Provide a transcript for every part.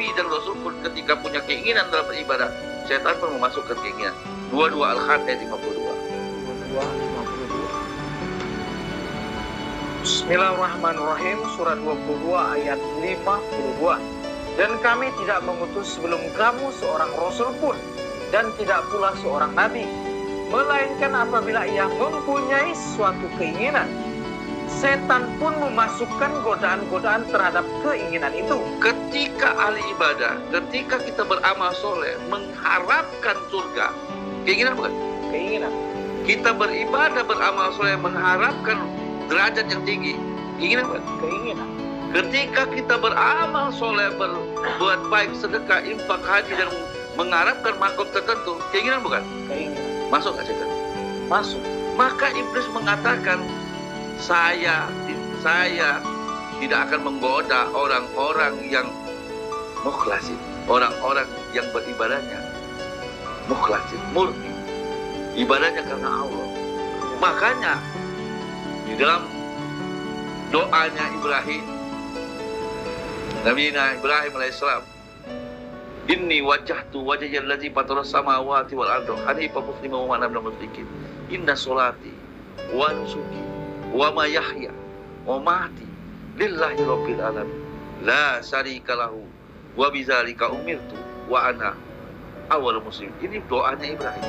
Nabi dan Rasul pun ketika punya keinginan dalam beribadah, setan pun memasukkan keinginan. 22 Al-Had ayat 52. Bismillahirrahmanirrahim. Surat 22 ayat 52. Dan kami tidak mengutus sebelum kamu seorang Rasul pun, dan tidak pula seorang Nabi, melainkan apabila ia mempunyai suatu keinginan, setan pun memasukkan godaan-godaan terhadap keinginan itu. Ketika ahli ibadah, ketika kita beramal soleh, mengharapkan surga, keinginan bukan? Keinginan. Kita beribadah, beramal soleh, mengharapkan derajat yang tinggi, keinginan bukan? Keinginan. Ketika kita beramal soleh, berbuat baik, sedekah, infak, haji, dan mengharapkan makom tertentu, keinginan bukan? Keinginan. Masuk nggak setan? Masuk. Maka iblis mengatakan, saya tidak akan menggoda orang-orang yang mukhlasin, orang-orang yang beribadahnya mukhlasin, murni, ibadahnya karena Allah. Makanya di dalam doanya Ibrahim, Nabi Ibrahim alaihissalam, inni wajjahtu wajhiyal ladzi fataras samawati wal arda hanifan musliman wa ana minal musyrikin inna sholati wa nusuki wa mahyaya wa mamati lillahi rabbil alamin la syarika lahu wa bidzalika umirtu wa ana awwalul muslimin. Ini doanya Ibrahim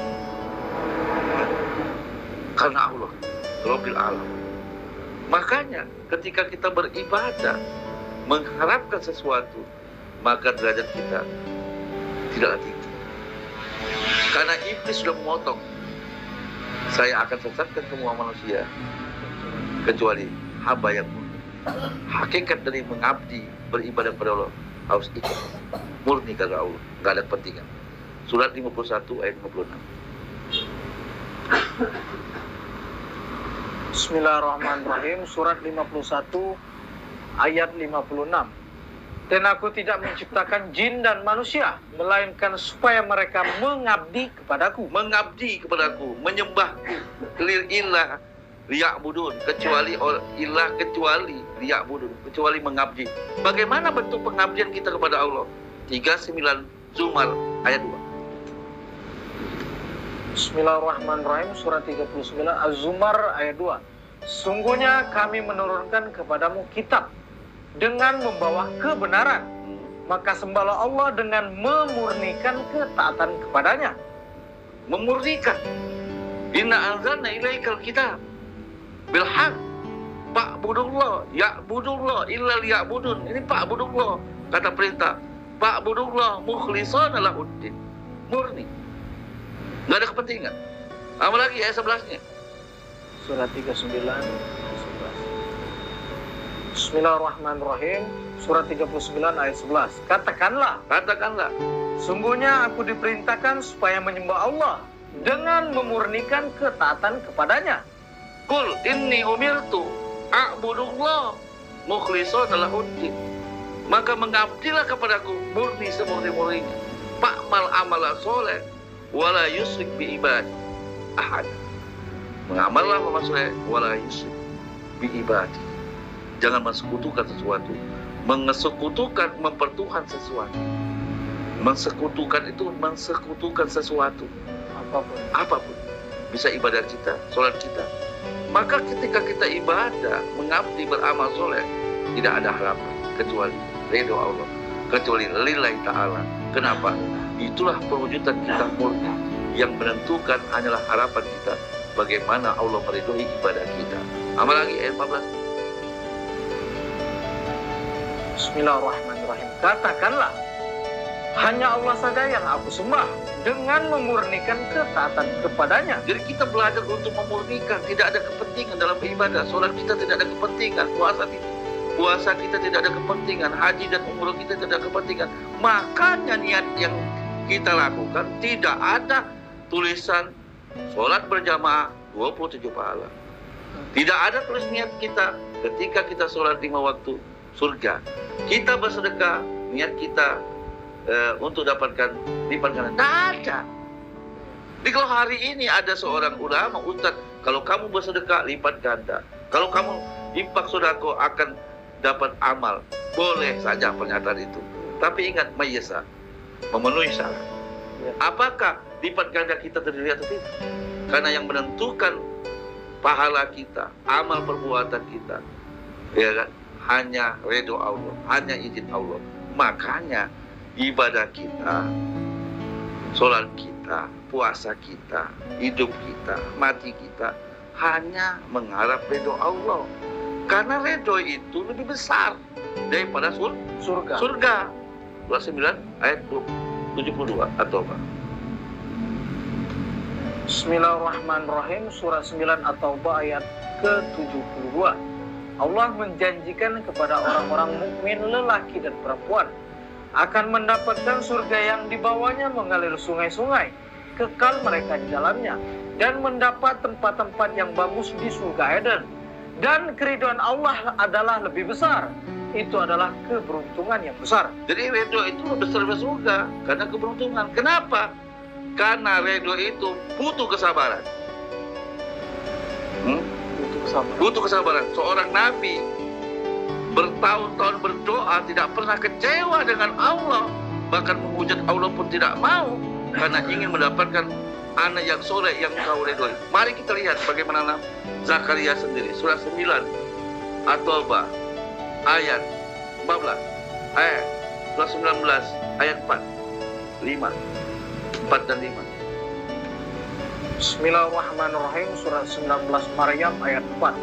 karena Allah rabbil alamin. Makanya ketika kita beribadah mengharapkan sesuatu, maka derajat kita tidaklah tinggi. Karena iblis sudah memotong, saya akan sesatkan semua manusia kecuali hamba yang murni. Hakikat dari mengabdi beribadah kepada Allah harus ikhlas, murni karena Allah, nggak ada kepentingan. Surat 51 ayat 56. Bismillahirrahmanirrahim. Surat 51 ayat 56. Dan aku tidak menciptakan jin dan manusia, melainkan supaya mereka mengabdi kepadaku. Mengabdi kepadaku, menyembahku. Ilah liya'budun, kecuali ilah, kecuali liya'budun, kecuali mengabdi. Bagaimana bentuk pengabdian kita kepada Allah? 39 Zumar ayat 2. Bismillahirrahmanirrahim. Surat 39 Az-Zumar ayat 2. Sungguhnya kami menurunkan kepadamu kitab dengan membawa kebenaran, maka sembahlah Allah dengan memurnikan ketaatan kepadanya. Memurnikan. Inna anzalna ilaikal kitab bil haq fa'budullah ya'budullah illa liya'budun. Ini fa'budullah, kata perintah. Fa'budullah mukhlishana lahuddin. Murni, nggak ada kepentingan. Apalagi ayat 11-nya. Surat 39 11. Bismillahirrahmanirrahim. Surat 39 ayat 11. Katakanlah, sungguhnya aku diperintahkan supaya menyembah Allah dengan memurnikan ketaatan kepadanya. Qul inni umirtu a'budullah mukhlishana lahuddin. Maka mengabdilah kepadaku murni semurni-murninya. Fa'mal amalan soleh wala yusyrik bi ibadi ahad. Mengamallah amal soleh wala yusyrik bi ibadi. Jangan mensekutukan sesuatu, mengesekutukan, mempertuhan sesuatu. Mensekutukan itu mensekutukan sesuatu, apapun. Bisa ibadah kita, sholat kita. Maka ketika kita ibadah, mengabdi, beramal soleh, tidak ada harapan kecuali ridho Allah, kecuali lillahi ta'ala. Kenapa? Itulah perwujudan kita murni. Yang menentukan hanyalah harapan kita, bagaimana Allah meridhoi ibadah kita. Amal lagi ayat 14. Bismillahirrahmanirrahim. Katakanlah, hanya Allah saja yang aku sembah dengan memurnikan ketaatan kepadanya. Jadi kita belajar untuk memurnikan, tidak ada kepentingan dalam beribadah. Sholat kita tidak ada kepentingan, puasa kita tidak ada kepentingan, haji dan umroh kita tidak ada kepentingan. Makanya niat yang kita lakukan tidak ada tulisan sholat berjamaah 27 pahala. Tidak ada tulis niat kita ketika kita sholat 5 waktu surga. Kita bersedekah, niat kita untuk dapatkan lipat ganda. Tidak ada. Jadi kalau hari ini ada seorang ulama, ustaz, kalau kamu bersedekah lipat ganda, kalau kamu infak sodako akan dapat amal. Boleh saja pernyataan itu. Tapi ingat, mayasa, memenuhi syarat. Ya. Apakah lipat ganda kita terdiri atau tidak? Karena yang menentukan pahala kita, amal perbuatan kita, ya kan, hanya ridho Allah, hanya izin Allah. Makanya ibadah kita, sholat kita, puasa kita, hidup kita, mati kita hanya mengharap ridho Allah. Karena ridho itu lebih besar daripada Surga. surga. Surah 9 ayat 72 atau apa? Bismillahirrahmanirrahim. Surah 9 At-Taubah ayat ke-72. Allah menjanjikan kepada orang-orang mukmin lelaki dan perempuan akan mendapatkan surga yang di bawahnya mengalir sungai-sungai, kekal mereka di dalamnya, dan mendapat tempat-tempat yang bagus di surga Eden. Dan keridhaan Allah adalah lebih besar. Itu adalah keberuntungan yang besar. Jadi ridho itu besar dari surga karena keberuntungan. Kenapa? Karena ridho itu butuh kesabaran. Butuh kesabaran. Seorang nabi bertahun-tahun berdoa tidak pernah kecewa dengan Allah, bahkan menghujat Allah pun tidak mau karena ingin mendapatkan anak yang soleh yang kau ridhoi. Mari kita lihat bagaimana Zakaria sendiri, surah 9 At-Taubah ayat 14, surah 19 ayat 4 dan 5. Bismillahirrahmanirrahim. Surah 19 Maryam ayat 4.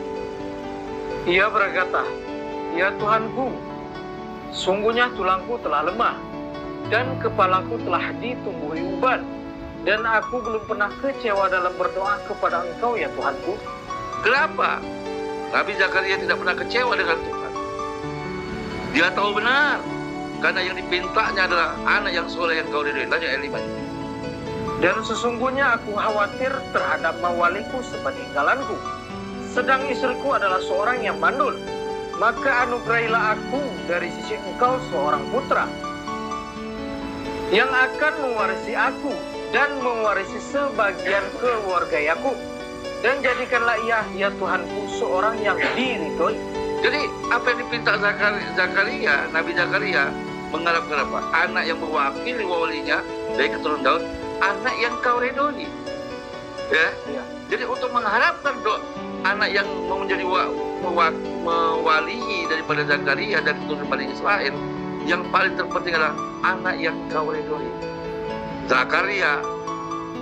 Ia berkata, "Ya Tuhanku, sungguhnya tulangku telah lemah dan kepalaku telah ditumbuhi uban, dan aku belum pernah kecewa dalam berdoa kepada Engkau ya Tuhanku." Kenapa? Nabi Zakaria tidak pernah kecewa dengan Tuhan. Dia tahu benar karena yang dipintanya adalah anak yang soleh yang kau ridhoi. Lanjut ayat 5. Dan sesungguhnya aku khawatir terhadap mawaliku sepeninggalanku, sedang istriku adalah seorang yang mandul. Maka anugerahilah aku dari sisi Engkau seorang putra yang akan mewarisi aku dan mewarisi sebagian keluarga Yakub, dan jadikanlah ia ya Tuhanku seorang yang diridhoi. Jadi apa yang dipinta Zakaria, Nabi Zakaria mengharapkan apa? Anak yang mewakili walinya dari keturunan Daud, anak yang kau ridhoi. Ya. Jadi untuk mengharapkan anak yang mau menjadi mewalihi daripada Zakaria dan keturunan Bani Israel, yang paling terpenting adalah anak yang kau ridhoi. Zakaria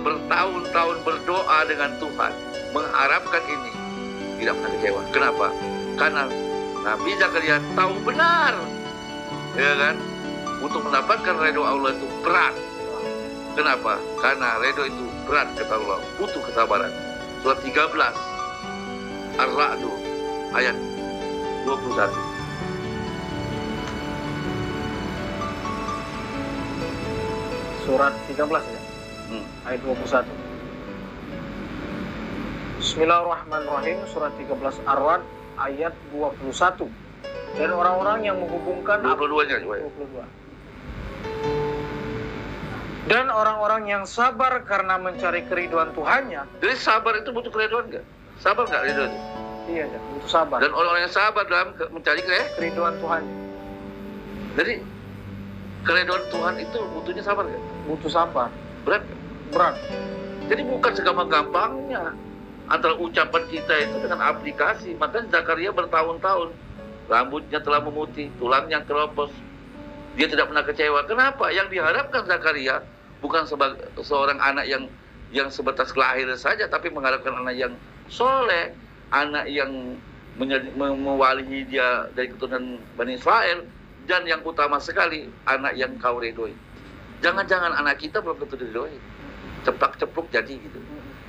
bertahun-tahun berdoa dengan Tuhan, mengharapkan ini, tidak pernah kecewa. Kenapa? Karena Nabi Zakaria tahu benar, ya kan, untuk mendapatkan ridho Allah itu berat. Kenapa? Karena ridho itu berat, kata Allah, butuh kesabaran. Surah 13 Ar-Ra'd ayat 21. Surat 13 ya? Ayat 21. Bismillahirrahmanirrahim. Surat 13 Ar-Ra'd ayat 21. Dan orang-orang yang menghubungkan 22-nya. 22. Dan orang-orang yang sabar karena mencari keriduan Tuhannya. Jadi sabar itu butuh keriduan nggak? Sabar nggak ridho itu? Iya, butuh sabar. Dan orang-orang yang sabar dalam mencari keriduan Tuhan. Jadi keriduan Tuhan itu butuhnya sabar nggak? Butuh sabar. Berat nggak? Berat. Jadi bukan segampang-gampangnya antara ucapan kita itu dengan aplikasi. Makanya Zakaria bertahun-tahun rambutnya telah memutih, tulangnya keropos. Dia tidak pernah kecewa. Kenapa? Yang diharapkan Zakaria bukan sebagai seorang anak yang sebatas kelahiran saja, tapi mengharapkan anak yang soleh, anak yang mewalihi dia dari keturunan Bani Israel, dan yang utama sekali, anak yang kau ridhoi. Jangan-jangan anak kita belum tentu diridhoi. Ceplak-cepluk jadi gitu.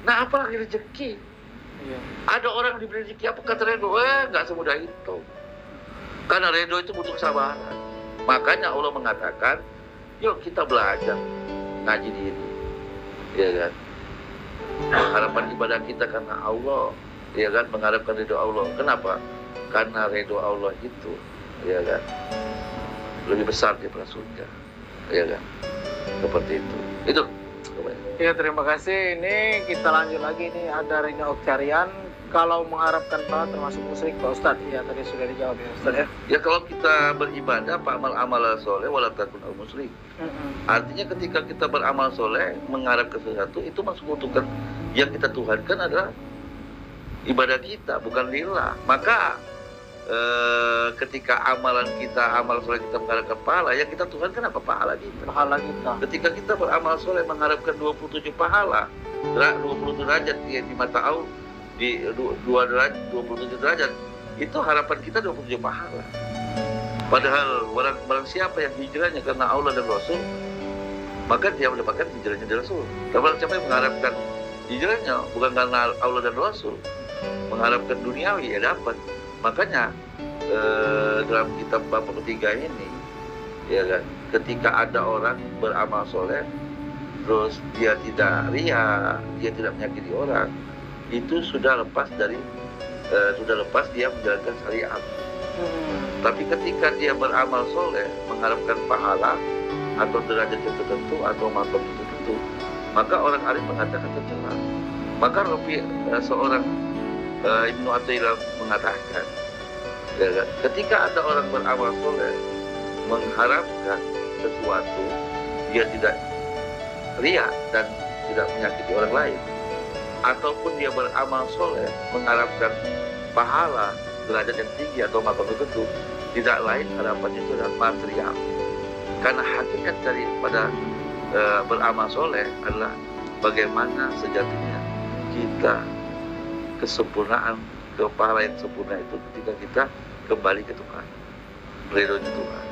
Nah, apalagi rezeki? Iya. Ada orang diberi rezeki apa kata ridho? Nggak semudah itu. Karena ridho itu butuh kesabaran. Makanya Allah mengatakan, yuk kita belajar ngaji diri, ya kan? Harapan ibadah kita karena Allah, ya kan? Mengharapkan ridho Allah. Kenapa? Karena ridho Allah itu, ya kan? Lebih besar daripada surga, ya kan? Seperti itu. Itu. Ya, terima kasih. Ini kita lanjut lagi. Ini ada Rina Oktarian Kalau mengharapkan pahala termasuk musyrik, Pak Ustadz. Ya, tadi sudah dijawab ya Ustadz ya. Ya kalau kita beribadah, fa'amal amalan soleh wala takun al musyrik. Artinya ketika kita beramal soleh, mengharap ke sesuatu, itu maksudkan yang kita tuhankan adalah ibadah kita, bukan lillah. Maka ketika amalan kita, amal soleh kita mengharapkan pahala, yang kita tuhankan apa? Pahala kita. Pahala kita. Ketika kita beramal soleh mengharapkan 27 pahala, 20 derajat di mata Allah, di 27 derajat, itu harapan kita 27 pahala. Padahal barang siapa yang hijrahnya karena Allah dan Rasul, maka dia mendapatkan hijrahnya dari Rasul. Tapi siapa yang mengharapkan hijrahnya bukan karena Allah dan Rasul, mengharapkan duniawi, ya dapat. Makanya dalam kitab bab ketiga ini, ya kan, ketika ada orang beramal soleh, terus dia tidak ria, dia tidak menyakiti orang, itu sudah lepas dia menjalankan syariat. Tapi ketika dia beramal soleh, mengharapkan pahala atau derajat yang tertentu atau makom tertentu, maka orang alim mengatakan tercela. Maka seorang Ibnu Athaillah mengatakan, ya kan, ketika ada orang beramal soleh mengharapkan sesuatu, dia tidak ria dan tidak menyakiti orang lain, ataupun dia beramal soleh mengharapkan pahala, derajat yang tinggi atau makom tertentu, tidak lain harapannya itu adalah material. Karena hakikat daripada beramal soleh adalah bagaimana sejatinya kita kesempurnaan, ke pahala yang sempurna itu ketika kita kembali ke Tuhan, ridhonya Tuhan,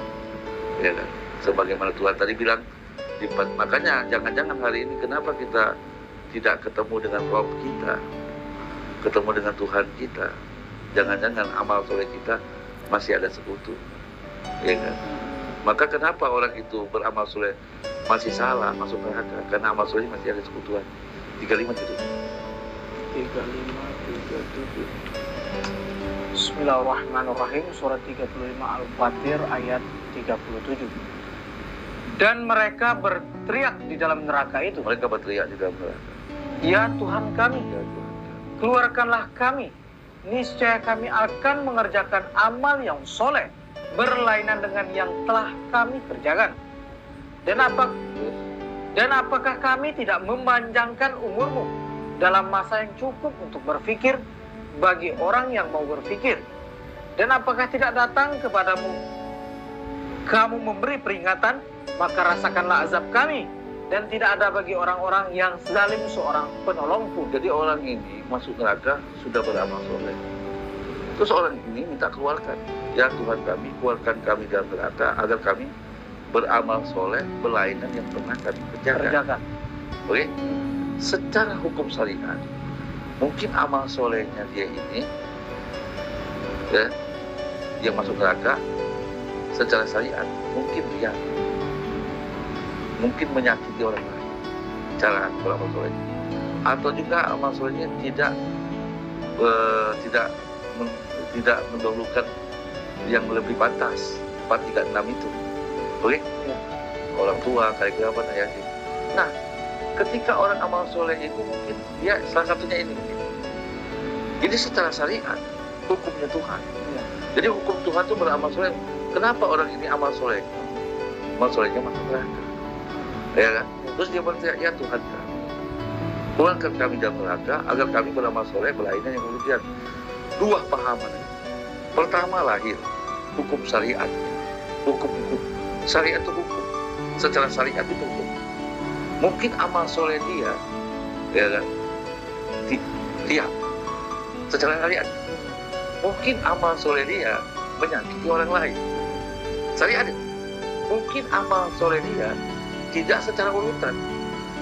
ya kan? Sebagaimana Tuhan tadi bilang, makanya jangan-jangan hari ini kenapa kita tidak ketemu dengan Rabb kita, ketemu dengan Tuhan kita, jangan-jangan amal soleh kita masih ada sekutu, ya kan? Maka kenapa orang itu beramal soleh masih salah, masuk neraka? Karena amal soleh masih ada sekutuan. 35 gitu. 35-37. Bismillahirrahmanirrahim. Surat 35 Al-Fatir ayat 37. Dan mereka berteriak di dalam neraka itu. Mereka berteriak di dalam neraka. Ya Tuhan kami, Ya Tuhan, keluarkanlah kami. Niscaya kami akan mengerjakan amal yang soleh, berlainan dengan yang telah kami kerjakan. Dan apakah kami tidak memanjangkan umurmu dalam masa yang cukup untuk berpikir bagi orang yang mau berpikir? Dan apakah tidak datang kepadamu kamu memberi peringatan, maka rasakanlah azab kami, dan tidak ada bagi orang-orang yang zalim seorang penolong pun. Jadi orang ini masuk neraka sudah beramal soleh. Terus orang ini minta keluarkan. Ya Tuhan kami, keluarkan kami dari neraka agar kami beramal soleh berlainan yang pernah kami kerjakan. Oke? Secara hukum syariat, mungkin amal solehnya dia ini, ya, dia masuk neraka secara syariat, mungkin dia mungkin menyakiti orang lain, cara beramal soleh, atau juga amal solehnya tidak mendahulukan yang lebih pantas, 436 itu, oke? Ya. Orang tua, kayak kerabat, ayah. Nah, ketika orang amal soleh itu mungkin dia salah satunya ini mungkin. Ini secara syariat, hukumnya Tuhan. Ya. Jadi hukum Tuhan itu beramal soleh. Kenapa orang ini amal soleh? Amal solehnya masuk neraka, ya kan? Terus dia berteriak, ya Tuhan kami, keluarkan kami dari neraka agar kami beramal soleh berlainan yang kemudian. Dua pahaman. Pertama lahir hukum syariat, hukum syariat itu hukum, secara syariat itu hukum. Mungkin amal soleh dia, ya kan, dia secara syariat. Mungkin amal soleh dia menyakiti orang lain, syariat. Mungkin amal soleh dia tidak secara urutan.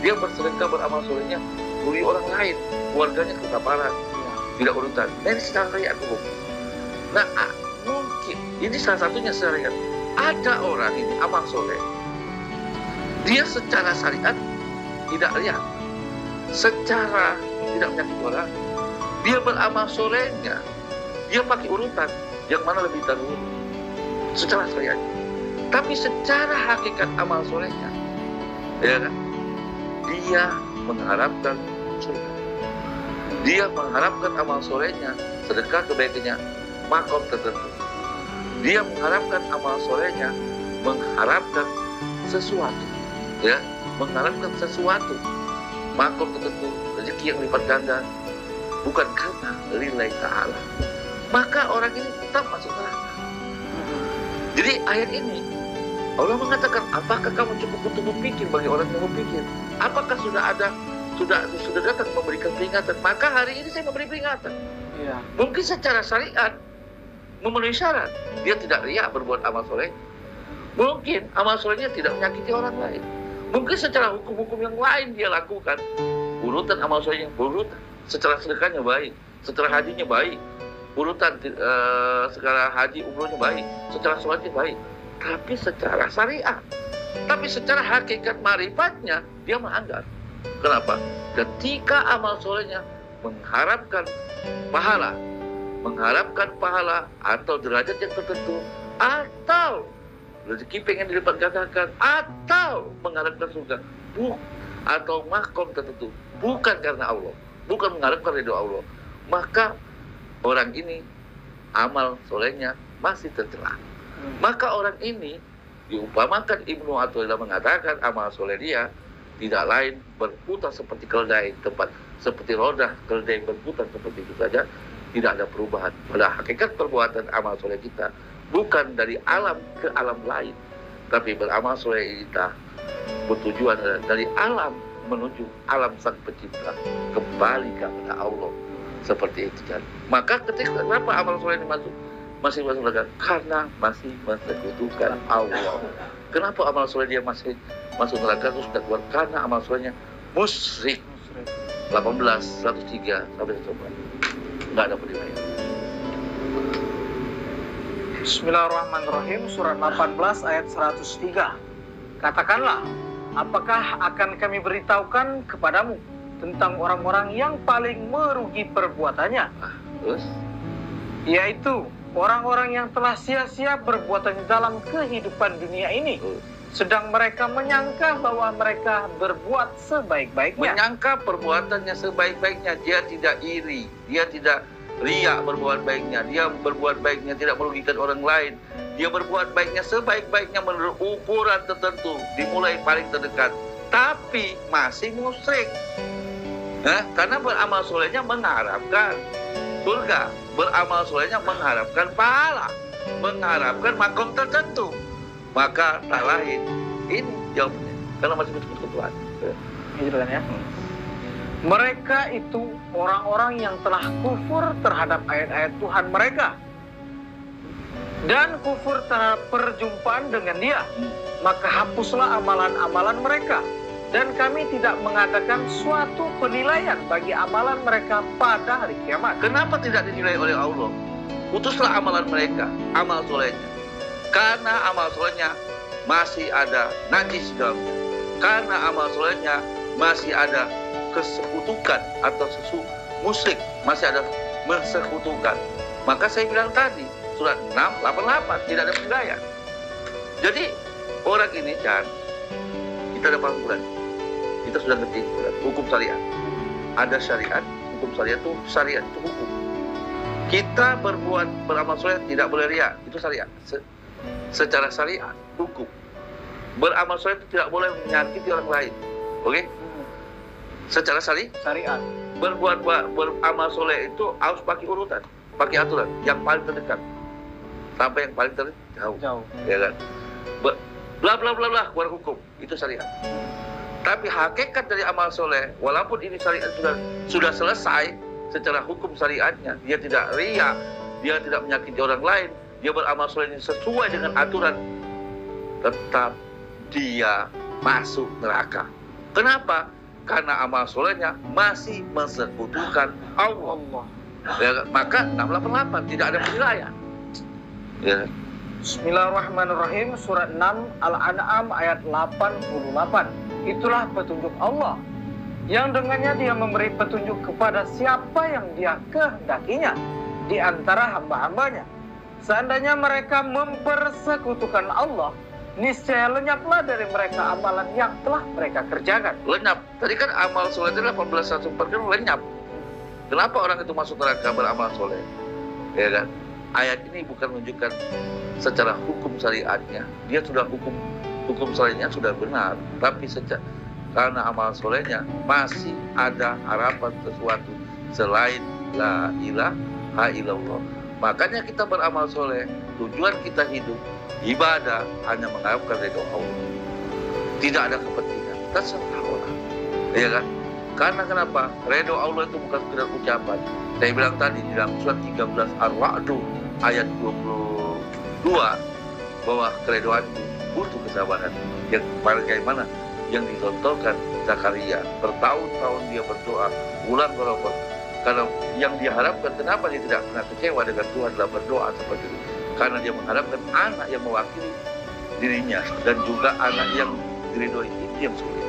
Dia bersedekah beramal solehnya beri orang lain, keluarganya kelaparan, tidak urutan. Nah, ini secara syariat hukum. Nah, mungkin ini salah satunya syariat. Ada orang ini amal soleh, dia secara syariat tidak lihat, secara tidak menyakiti orang, dia beramal solehnya, dia pakai urutan yang mana lebih dahulu secara syariat. Tapi secara hakikat amal solehnya, ya kan, dia mengharapkan surga. Dia mengharapkan amal solehnya, sedekah kebaikannya, makom tertentu. Dia mengharapkan amal solehnya, mengharapkan sesuatu, ya, mengharapkan sesuatu, makom tertentu, rezeki yang lipat ganda, bukan karena lillahi ta'ala. Maka orang ini tetap masuk neraka. Jadi ayat ini Allah mengatakan, apakah kamu cukup untuk berpikir bagi orang yang berpikir? Apakah sudah datang memberikan peringatan? Maka hari ini saya memberi peringatan. Iya. Mungkin secara syariat memenuhi syarat, dia tidak riya berbuat amal soleh. Mungkin amal solehnya tidak menyakiti orang lain. Mungkin secara hukum-hukum yang lain dia lakukan, urutan amal solehnya berurutan. Secara sedekahnya baik, secara hajinya baik, urutan secara haji umrohnya baik, secara sholatnya baik. Tapi secara syariat, tapi secara hakikat marifatnya dia melanggar. Kenapa? Ketika amal solehnya mengharapkan pahala atau derajat yang tertentu, atau rezeki pengen dilipat gandakan, atau mengharapkan surga, atau makom tertentu, bukan karena Allah, bukan mengharapkan ridho Allah, maka orang ini amal solehnya masih tercela. Maka orang ini diumpamakan Ibnu Athaillah mengatakan amal soleh dia tidak lain berputar seperti keledai, seperti roda keledai berputar seperti itu saja, tidak ada perubahan. Pada hakikat perbuatan amal soleh kita bukan dari alam ke alam lain, tapi beramal soleh kita bertujuan dari alam menuju alam sang pencipta, kembali kepada Allah. Seperti itu kan. Maka ketika kenapa amal soleh ini masih masuk neraka? Karena masih mensekutukan Allah. Kenapa amal soleh dia masih masuk neraka terus tidak keluar? Karena amal solehnya musyrik. 18, 103 sampai 104. Nggak ada penilaian. Bismillahirrahmanirrahim. Surat 18 ayat 103. Katakanlah, apakah akan kami beritahukan kepadamu tentang orang-orang yang paling merugi perbuatannya? Terus? Yaitu orang-orang yang telah sia-sia perbuatannya dalam kehidupan dunia ini, sedang mereka menyangka bahwa mereka berbuat sebaik-baiknya. Menyangka perbuatannya sebaik-baiknya, dia tidak iri, dia tidak riya berbuat baiknya, dia berbuat baiknya tidak merugikan orang lain, dia berbuat baiknya sebaik-baiknya menurut ukuran tertentu, dimulai paling terdekat, tapi masih musyrik. Karena beramal solehnya mengharapkan surga, beramal solehnya mengharapkan pahala, mengharapkan makom tertentu, maka tak lain ini jawabnya, karena masih bersekutu-kutuan. Ya. Mereka itu orang-orang yang telah kufur terhadap ayat-ayat Tuhan mereka dan kufur terhadap perjumpaan dengan Dia. Maka hapuslah amalan-amalan mereka, dan kami tidak mengadakan suatu penilaian bagi amalan mereka pada hari kiamat. Kenapa tidak dinilai oleh Allah? Putuslah amalan mereka, amal solehnya, karena amal solehnya masih ada najis dalamnya, karena amal solehnya masih ada kesekutukan atau musyrik, masih ada mensekutukan. Maka saya bilang tadi, surat 688 tidak ada penilaian. Jadi orang ini kan, kita ada pangkulan, kita sudah ngerti hukum syariat. Ada syariat, hukum syariat itu hukum. Kita beramal soleh tidak boleh riya, itu syariat. Secara syariat, hukum. Beramal soleh itu tidak boleh menyakiti orang lain. Oke? Secara syariat, beramal soleh itu harus pakai urutan, pakai aturan yang paling terdekat sampai yang paling jauh. Ya kan? Bla bla bla bla, keluar hukum, itu syariat. Tapi hakikat dari amal soleh, walaupun ini syariat sudah selesai secara hukum syariatnya, dia tidak riya, dia tidak menyakiti orang lain, dia beramal solehnya sesuai dengan aturan, tetap dia masuk neraka. Kenapa? Karena amal solehnya masih mensekutukan Allah. Ya, maka 688 tidak ada penilaian. Ya. Bismillahirrahmanirrahim. Surat 6 Al-An'am ayat 88. Itulah petunjuk Allah, yang dengannya Dia memberi petunjuk kepada siapa yang Dia kehendakinya di antara hamba-hambanya. Seandainya mereka mempersekutukan Allah, niscaya lenyaplah dari mereka amalan yang telah mereka kerjakan. Lenyap. Tadi kan amal soleh itu 18 kan lenyap. Kenapa orang itu masuk neraka beramal soleh? Ya kan? Ayat ini bukan menunjukkan secara hukum syariatnya, dia sudah hukum syariatnya sudah benar, tapi karena amal solehnya masih ada harapan sesuatu selain la ilaha illallah. Makanya kita beramal soleh, tujuan kita hidup ibadah hanya mengharapkan ridho Allah, tidak ada kepentingan terserah orang, ya kan? Karena kenapa? Ridho Allah itu bukan sekedar ucapan. Saya bilang tadi di dalam surat 13 Ar-Ra'd ayat 22 bahwa keredoan itu butuh kesabaran. Yang bagaimana yang dicontohkan Zakaria, bertahun-tahun dia berdoa bulan berapa, karena yang diharapkan, kenapa dia tidak pernah kecewa dengan Tuhan dalam berdoa seperti itu? Karena dia mengharapkan anak yang mewakili dirinya dan juga anak yang diridhoi. Itu yang sulit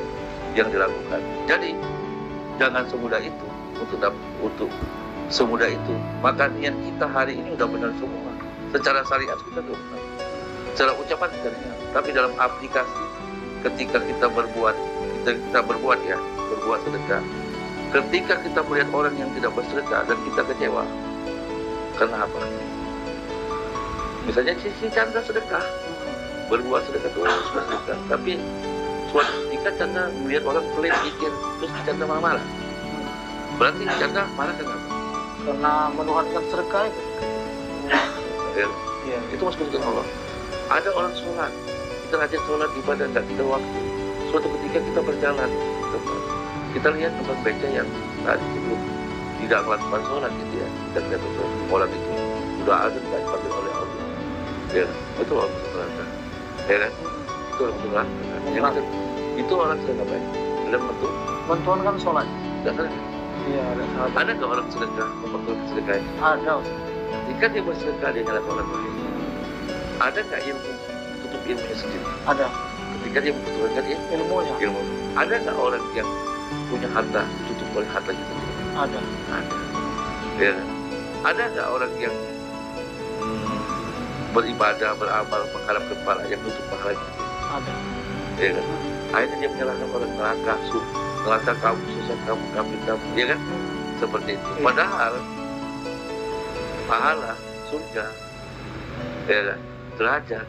yang dilakukan. Jadi jangan semudah itu untuk semudah itu. Maka niat kita hari ini udah benar semua. Secara syariat kita udah benar, secara ucapan kita benar. Tapi dalam aplikasi, ketika kita berbuat sedekah. Ketika kita melihat orang yang tidak bersedekah dan kita kecewa, karena apa? Misalnya si Chandra sedekah, berbuat sedekah itu sedekah, tapi suatu ketika Chandra melihat orang pelit pikir, terus Chandra marah-marah. Berarti Chandra marah kenapa? Karena menuhankan sedekah itu. Ya, itu masuk ke Allah. Ada orang sholat, kita rajin sholat ibadah nggak 3 waktu. Suatu ketika kita berjalan, kita lihat tempat beca yang tadi sebelum tidak melakukan sholat gitu ya, dan lihat orang itu sudah ada nggak dipanggil oleh Allah. Ya, itu orang sholat. Ya kan? Itu orang sholat. Itu orang sedekah baik. Dalam bentuk Mentuhankan sholat. Tidak Iya, ada nggak orang sedekah mempertuhankan sedekah itu? Ada. Ketika dia bersedekah dia nyalakan orang lain. Ada nggak ilmu tutup ilmunya sendiri? Ada. Ketika dia mempertuhankan Ilmunya. ilmu. Ada nggak orang yang punya harta tutup oleh hartanya sendiri? Ada. Ada. Ya. Ada nggak orang yang beribadah, beramal, mengharapkan pahala yang tutup pahalanya? Ada. Ya kan? Akhirnya dia menyalahkan orang neraka, neraka kamu, susah kamu, ya kan? Seperti itu. Padahal pahala, surga, ya kan? Derajat,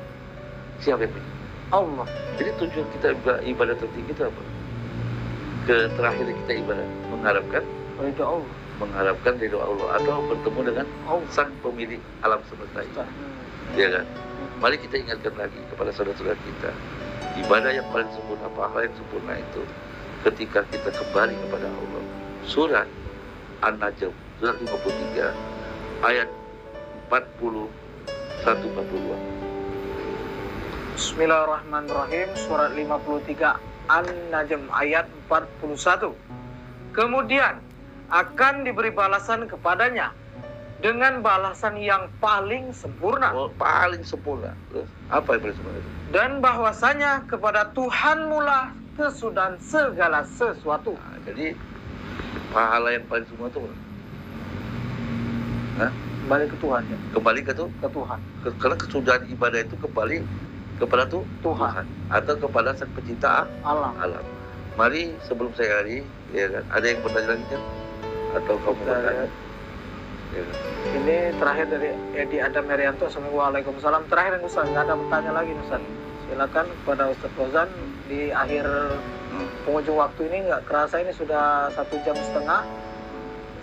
siapa yang punya? Allah. Jadi tujuan kita ibadah tertinggi itu apa? Terakhir kita ibadah mengharapkan Ridho Allah. mengharapkan ridho Allah atau bertemu dengan sang pemilik alam semesta ini. Ya kan? Mari kita ingatkan lagi kepada saudara-saudara kita, ibadah yang paling sempurna, pahala yang sempurna itu ketika kita kembali kepada Allah. Surat An-Najm, surat 53, ayat 41-42. Bismillahirrahmanirrahim. Surat 53 An-Najm ayat 41. Kemudian akan diberi balasan kepadanya dengan balasan yang paling sempurna. Oh, paling sempurna. Apa yang paling sempurna itu? Dan bahwasanya kepada Tuhanmu lah kesudahan segala sesuatu. Nah, jadi pahala yang paling sempurna itu Kembali ke Tuhan ya. kembali ke Tuhan. karena kesudahan ibadah itu kembali kepada Tuhan atau kepada sang pencipta alam. Mari sebelum saya hari, ya kan, ada yang bertanya lagi kan? Atau kamu bertanya? Ya kan? Ini terakhir dari Edi Adam Herianto. Assalamualaikum. Terakhir Ustaz, nggak ada bertanya lagi Ustaz. Silakan kepada Ustaz Fauzan di akhir penghujung waktu ini, nggak kerasa ini sudah 1,5 jam.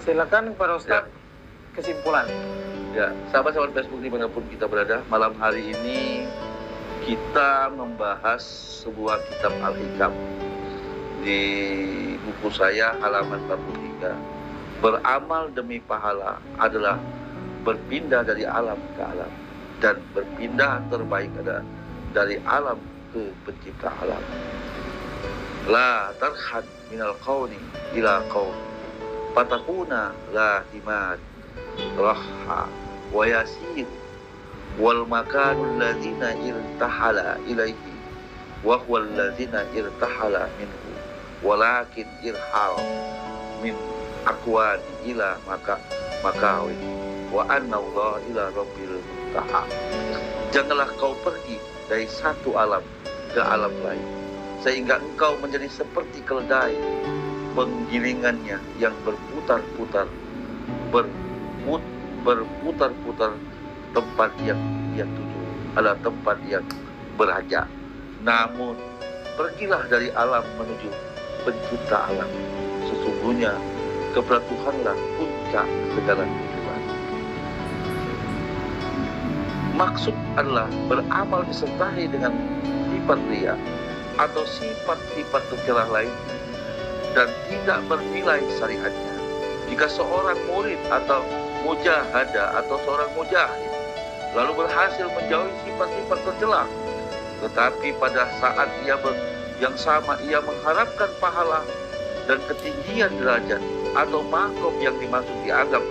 Silakan kepada Ustaz kesimpulan. Ya, sahabat-sahabat Facebook dimanapun kita berada, malam hari ini kita membahas sebuah kitab Al-Hikam di buku saya halaman 43. Beramal demi pahala adalah berpindah dari alam ke alam, dan berpindah terbaik ada dari alam ke pencipta alam. La tarhad minal qawni ila qawni fatakuna la himad raha wa yasir wal makanul ladzina irtahala ilaihi wa huwal ladzina irtahala minhu walakin irhal min akwani ila makawi wa anna Allah ila rabbil muntaha. Janganlah kau pergi dari satu alam ke alam lain sehingga engkau menjadi seperti keledai penggilingannya yang berputar-putar berputar-putar tempat yang dia tuju adalah tempat yang beraja. Namun pergilah dari alam menuju pencipta alam. Sesungguhnya kepada Tuhanlah puncak segala tujuan. Maksud adalah beramal disertai dengan sifat riya atau sifat-sifat tercela lain dan tidak bernilai syariatnya. Jika seorang murid atau mujahadah atau seorang mujahid lalu berhasil menjauhi sifat-sifat tercela, tetapi pada saat yang sama ia mengharapkan pahala dan ketinggian derajat atau makom yang dimaksud dianggap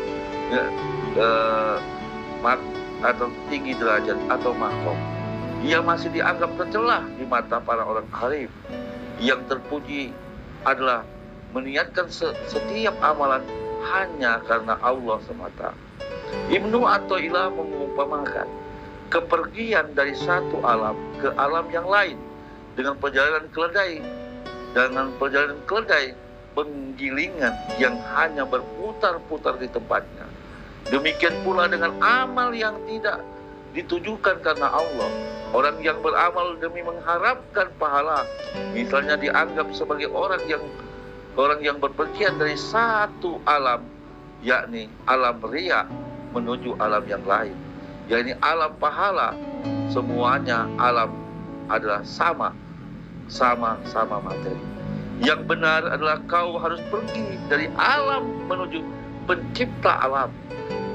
atau tinggi derajat atau makom, ia masih dianggap tercela di mata para orang alim. Yang terpuji adalah meniatkan setiap amalan hanya karena Allah semata. Ibnu Athaillah mengumpamakan kepergian dari satu alam ke alam yang lain dengan perjalanan keledai penggilingan yang hanya berputar-putar di tempatnya. Demikian pula dengan amal yang tidak ditujukan karena Allah. Orang yang beramal demi mengharapkan pahala, misalnya dianggap sebagai orang yang berpergian dari satu alam, yakni alam riya menuju alam yang lain, yakni alam pahala. Semuanya alam adalah sama materi. Yang benar adalah kau harus pergi dari alam menuju pencipta alam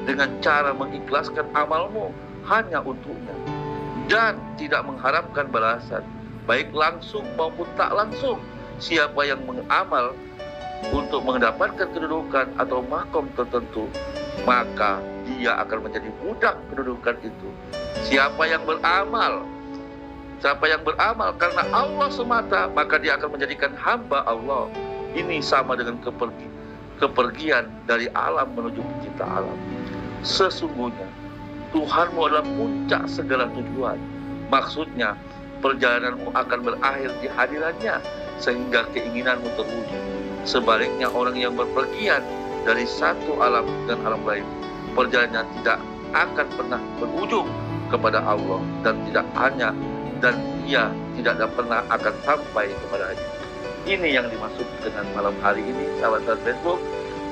dengan cara mengikhlaskan amalmu hanya untuknya dan tidak mengharapkan balasan, baik langsung maupun tak langsung. Siapa yang mengamal untuk mendapatkan kedudukan atau makom tertentu, maka dia akan menjadi budak kedudukan itu. Siapa yang beramal karena Allah semata, maka dia akan menjadikan hamba Allah. Ini sama dengan kepergian dari alam menuju pencipta alam. Sesungguhnya Tuhanmu adalah puncak segala tujuan. Maksudnya perjalananmu akan berakhir di hadirannya sehingga keinginanmu terwujud. Sebaliknya orang yang berpergian dari satu alam dan alam lain, perjalanannya tidak akan pernah berujung kepada Allah dan ia tidak pernah akan sampai kepadanya. Ini yang dimaksud dengan malam hari ini, sahabat Facebook.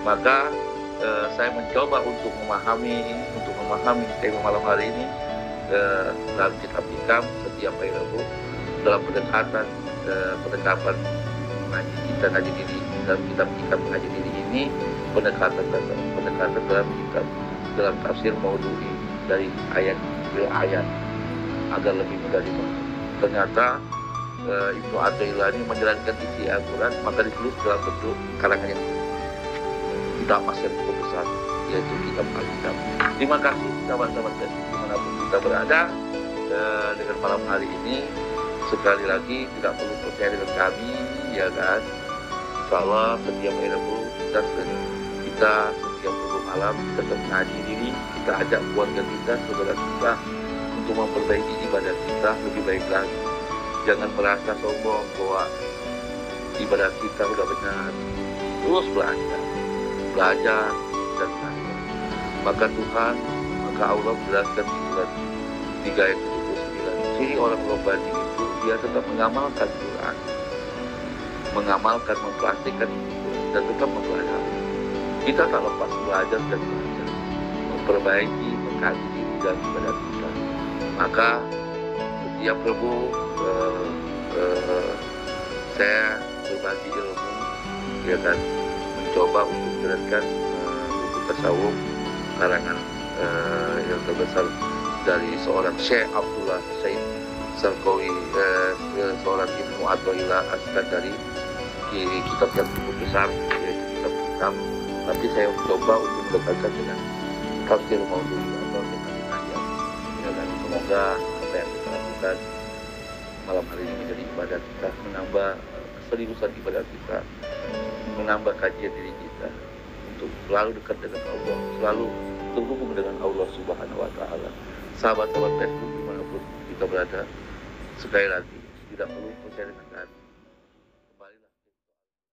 Maka saya mencoba untuk memahami tema malam hari ini dalam kitab Hikam setiap hari Rabu dalam pendekatan ngaji diri dalam kitab Hikam mengaji diri ini, pendekatan dalam tafsir maudhu'i dari ayat ke ayat agar lebih mudah dipahami. Ternyata Ibnu Athaillah ini menjalankan isi Al-Quran, maka ditulis dalam bentuk karangan yang damas yang cukup besar, yaitu kitab Al-Hikam. Terima kasih sahabat-sahabat dan dimanapun kita berada. Dengan malam hari ini sekali lagi tidak perlu percaya dengan kami, ya kan? Insya setiap hari Rabu kita setiap malam tetap ngaji diri, kita ajak keluarga kita, saudara kita untuk memperbaiki ibadah kita lebih baik lagi. Jangan merasa sombong bahwa ibadah kita sudah benar. Terus belajar dan belajar. Maka Allah menjelaskan di surat 3 ayat 79. Ciri orang Rabbani itu dia tetap mengamalkan Quran, mempraktikkan itu dan tetap mempelajari. Kita tak lepas belajar dan belajar, memperbaiki, mengkaji diri dan ibadah kita. Maka setiap Rabu saya berbagi ilmu, ya kan, mencoba untuk menjelaskan buku tasawuf karangan yang terbesar dari seorang Syekh Abdullah Said Sarqawi, seorang Ibnu Athaillah As-Sakandari, kitab yang cukup besar, yaitu kitab Hikam. Tapi saya mencoba untuk mendekatkan dengan tafsir maudhu'i atau dengan ayat. Ya kan, semoga apa yang kita lakukan malam hari ini menjadi ibadah kita, menambah keseriusan ibadah kita, menambah kajian diri kita untuk selalu dekat dengan Allah, selalu terhubung dengan Allah Subhanahu wa Ta'ala. Sahabat-sahabat Facebook dimanapun kita berada, sekali lagi tidak perlu percaya dengan kami.